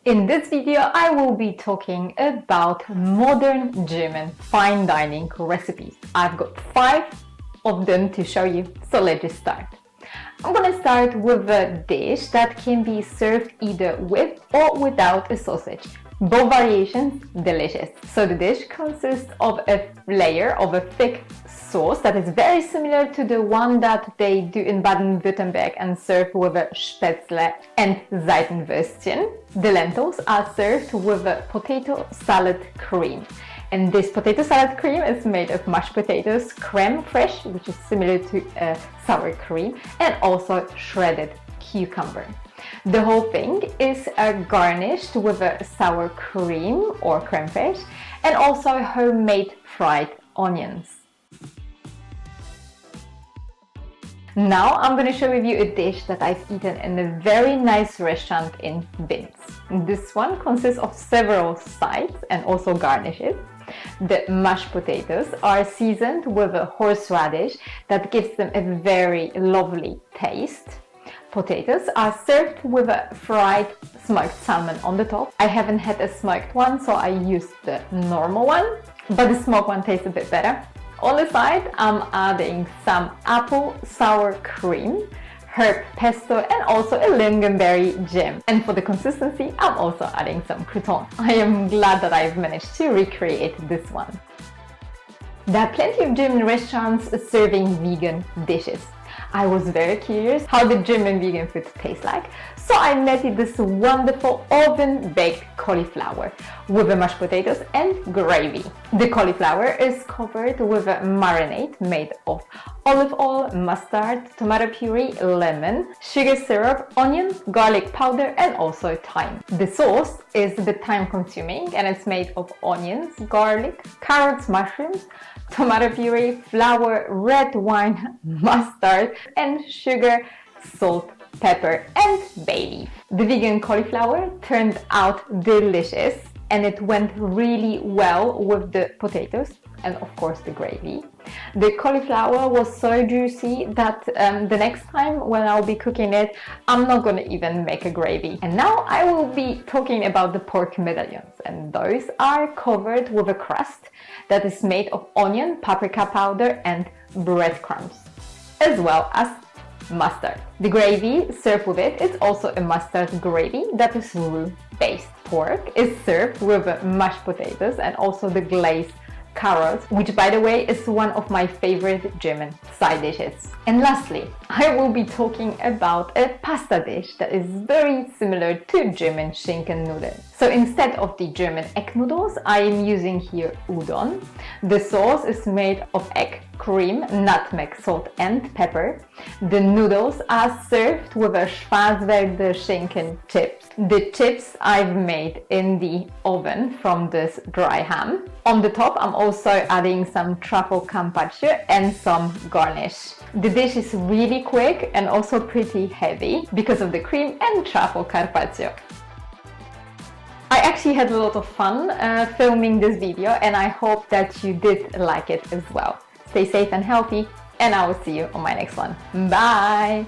In this video, I will be talking about modern German fine dining recipes. I've got 5 of them to show you, so let's just start. I'm gonna start with a dish that can be served either with or without a sausage. Both variations, delicious. So the dish consists of a layer of a thick sauce that is very similar to the one that they do in Baden-Württemberg and serve with a Spätzle and Seitenwürstchen. The lentils are served with a potato salad cream. And this potato salad cream is made of mashed potatoes, creme fraiche, which is similar to sour cream, and also shredded cucumber. The whole thing is garnished with a sour cream or creme fraiche and also homemade fried onions. Now I'm going to show you a dish that I've eaten in a very nice restaurant in Binz. This one consists of several sides and also garnishes. The mashed potatoes are seasoned with a horseradish that gives them a very lovely taste. Potatoes are served with a fried smoked salmon on the top. I haven't had a smoked one, so I used the normal one, but the smoked one tastes a bit better. On the side, I'm adding some apple sour cream, herb pesto, and also a lingonberry jam. And for the consistency, I'm also adding some crouton. I am glad that I've managed to recreate this one. There are plenty of German restaurants serving vegan dishes. I was very curious how the German vegan food tastes like, so I made this wonderful oven-baked cauliflower with the mashed potatoes and gravy. The cauliflower is covered with a marinade made of olive oil, mustard, tomato puree, lemon, sugar syrup, onion, garlic powder, and also thyme. The sauce is a bit time-consuming and it's made of onions, garlic, carrots, mushrooms, tomato puree, flour, red wine, mustard, and sugar, salt, pepper, and bay leaf. The vegan cauliflower turned out delicious and it went really well with the potatoes and of course the gravy. The cauliflower was so juicy that the next time when I'll be cooking it, I'm not gonna even make a gravy. And now I will be talking about the pork medallions, and those are covered with a crust that is made of onion, paprika powder, and breadcrumbs, as well as mustard. The gravy served with it is also a mustard gravy that is roux based. Pork is served with mashed potatoes and also the glazed carrots, which by the way is one of my favorite German side dishes. And lastly, I will be talking about a pasta dish that is very similar to German Schinkenudonnudeln. So instead of the German egg noodles, I am using here Udon. The sauce is made of egg, cream, nutmeg, salt and pepper. The noodles are served with a Schwarzwälder Schinken chips. The chips I've made in the oven from this dry ham. On the top I'm also adding some truffle carpaccio and some garnish. The dish is really quick and also pretty heavy because of the cream and truffle carpaccio. I actually had a lot of fun filming this video and I hope that you did like it as well. Stay safe and healthy, and I will see you on my next one. Bye!